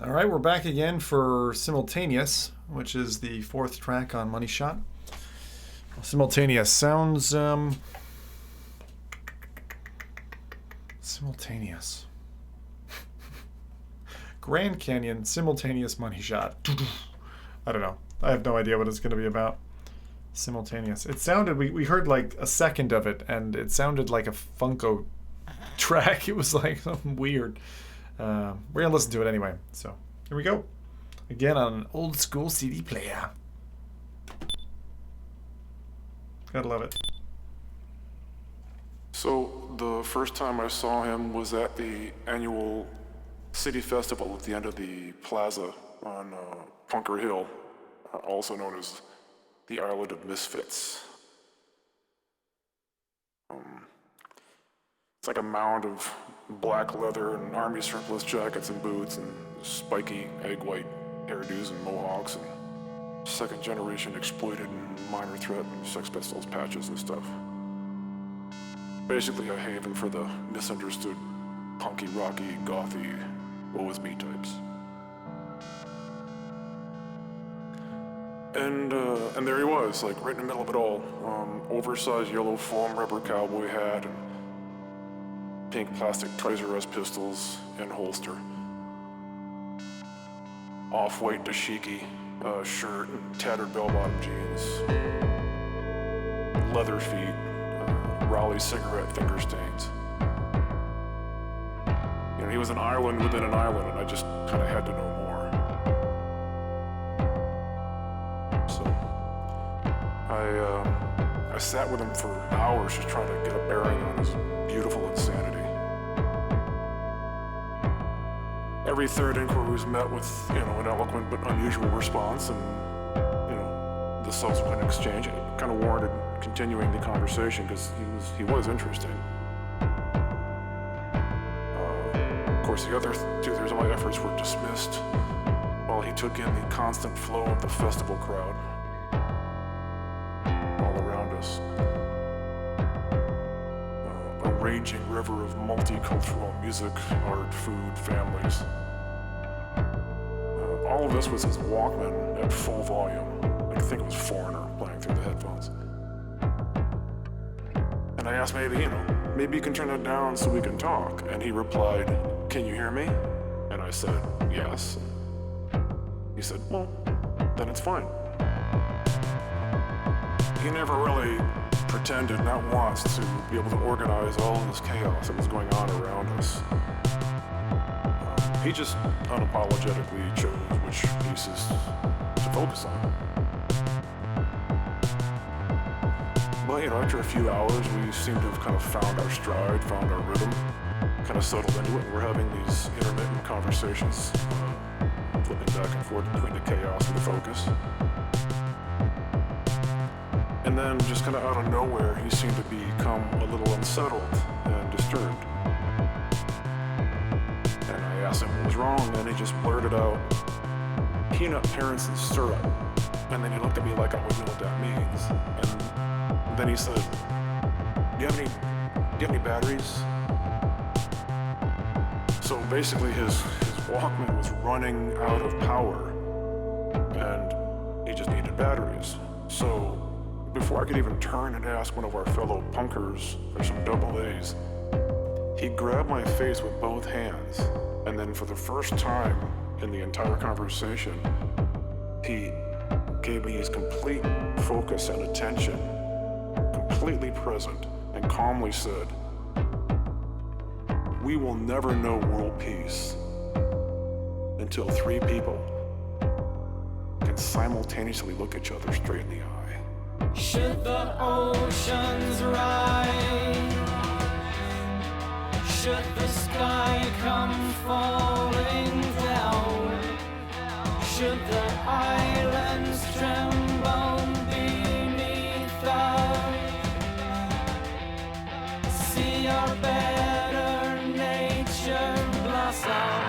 All right, we're back again for Simultaneous, which is the fourth track on Money Shot. Simultaneous sounds, simultaneous. Grand Canyon, Simultaneous Money Shot. I don't know. I have no idea what it's going to be about. Simultaneous. It sounded, we heard like a second of it, and it sounded like a Funko track. It was like something weird. We're going to listen to it anyway. So here we go. Again on an old school CD player. Gotta love it. So the first time I saw him was at the annual city festival at the end of the plaza on Bunker Hill, also known as the Island of Misfits. It's like a mound of black leather and army surplus jackets and boots and spiky egg white hairdos and mohawks and second generation exploited and minor threat and Sex Pistols patches and stuff. Basically a haven for the misunderstood punky, rocky, gothy, woe is me types. And there he was, like right in the middle of it all. Oversized yellow foam rubber cowboy hat and pink plastic Toys R Us pistols in holster. Off-white dashiki shirt and tattered bell-bottom jeans. Leather feet, Raleigh cigarette finger stains. You know, he was an island within an island, and I just kind of had to know more. So I sat with him for hours just trying to get a bearing on his beautiful insanity. Every third inquiry was met with, an eloquent but unusual response, and, the subsequent exchange, it kind of warranted continuing the conversation because he was interesting. Of course, the other two-thirds of my efforts were dismissed while he took in the constant flow of the festival crowd all around us. A raging river of multicultural music, art, food, families. All of this was his Walkman at full volume. I think it was Foreigner playing through the headphones. And I asked maybe you can turn it down so we can talk. And he replied, "Can you hear me?" And I said, "Yes." He said, "Well, then it's fine." He never really pretended, not once, to be able to organize all of this chaos that was going on around us. He just unapologetically chose which pieces to focus on. But, after a few hours, we seemed to have kind of found our stride, found our rhythm, kind of settled into it. We're having these intermittent conversations, flipping back and forth between the chaos and the focus. And then, just kind of out of nowhere, he seemed to become a little unsettled and disturbed. And I asked him what was wrong, and he just blurted out, "Peanut parents and syrup." And then he looked at me like I would know what that means. And then he said, do you have any batteries? So basically his Walkman was running out of power, and he just needed batteries. So before I could even turn and ask one of our fellow punkers for some double A's, he grabbed my face with both hands, and then for the first time in the entire conversation, he gave me his complete focus and attention, completely present, and calmly said, "We will never know world peace until three people can simultaneously look each other straight in the eye." Should the oceans rise, should the sky come falling down, should the islands tremble beneath us, see our better nature blossom.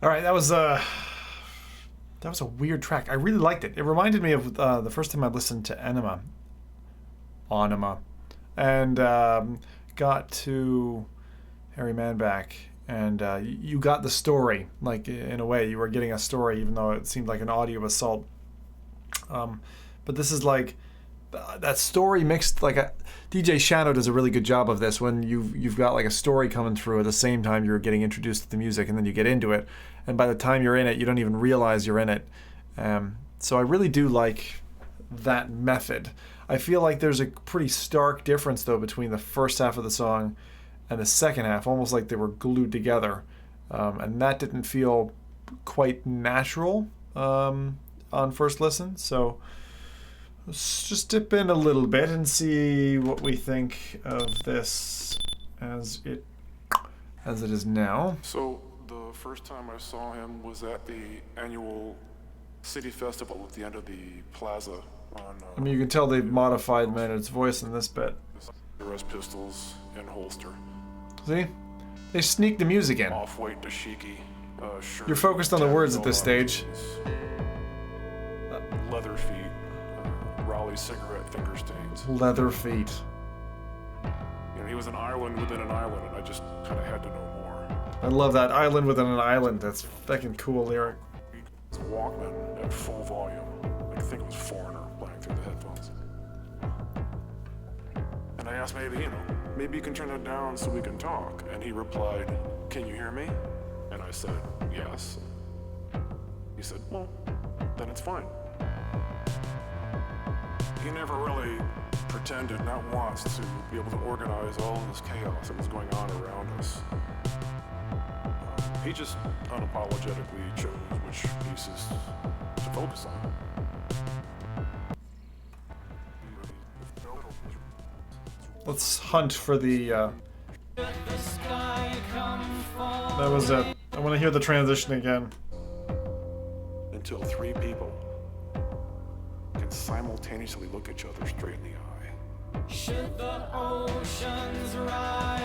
All right, that was a weird track. I really liked it. It reminded me of the first time I listened to Enema, and got to Harry Manback, and you got the story. Like, in a way, you were getting a story, even though it seemed like an audio assault. But this is like that story mixed, like DJ Shadow does a really good job of this, when you've got like a story coming through at the same time you're getting introduced to the music, and then you get into it, and by the time you're in it you don't even realize you're in it. So I really do like that method. I feel like there's a pretty stark difference though between the first half of the song and the second half, almost like they were glued together, and that didn't feel quite natural on first listen. So let's just dip in a little bit and see what we think of this as it is now. So the first time I saw him was at the annual city festival at the end of the plaza on... I mean, you can tell they've modified Maynard's voice in this bit. Rest pistols in holster. See? They sneak the music in. Off-white dashiki shirt. You're focused on the words at this stage. Leather feet. Raleigh cigarette finger stains. Leather feet. You know, he was an island within an island, and I just kind of had to know more. I love that. Island within an island. That's fucking cool lyric. It's Walkman at full volume. I think it was Foreigner playing through the headphones. And I asked maybe you can turn it down so we can talk. And he replied, "Can you hear me?" And I said, "Yes." He said, "Well, then it's fine." He never really pretended, not once, to be able to organize all this chaos that was going on around us. He just unapologetically chose which pieces to focus on. Let's hunt for the... That was it. I want to hear the transition again. Until three people can simultaneously look each other straight in the eye. Should the oceans rise?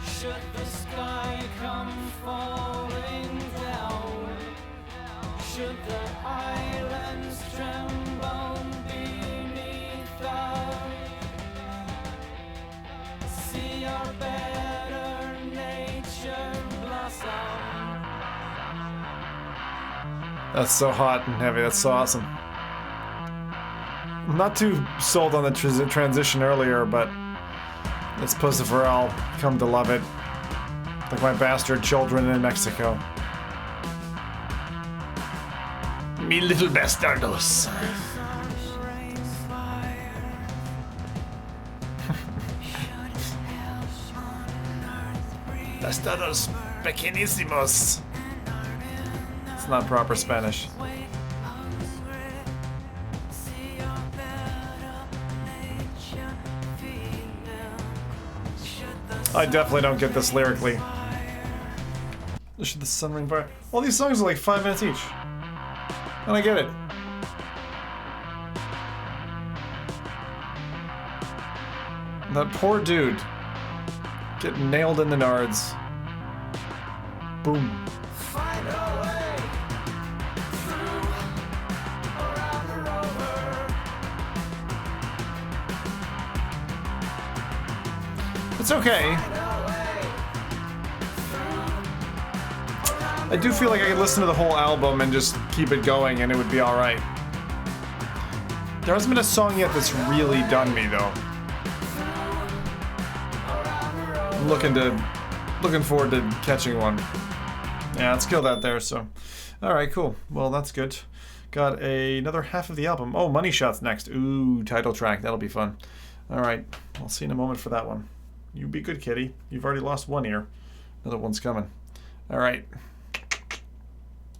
Should the sky come falling down? Should the islands tremble beneath us? See our better nature blossom. That's so hot and heavy. That's so awesome. I'm not too sold on the transition earlier, but it's Puscifer. I'll come to love it. Like my bastard children in Mexico. Mi little bastardos. Bastardos pequeñísimos. It's not proper Spanish. I definitely don't get this lyrically. Should the sun ring bright? All these songs are like 5 minutes each. And I get it. That poor dude. Getting nailed in the nards. Boom. It's okay. I do feel like I could listen to the whole album and just keep it going and it would be alright. There hasn't been a song yet that's really done me though. I'm looking forward to catching one. Yeah, let's kill that there, so. Alright, cool. Well, that's good. Got another half of the album. Oh, Money Shot's next. Ooh, title track. That'll be fun. Alright, I'll see you in a moment for that one. You be good, kitty. You've already lost one ear. Another one's coming. Alright.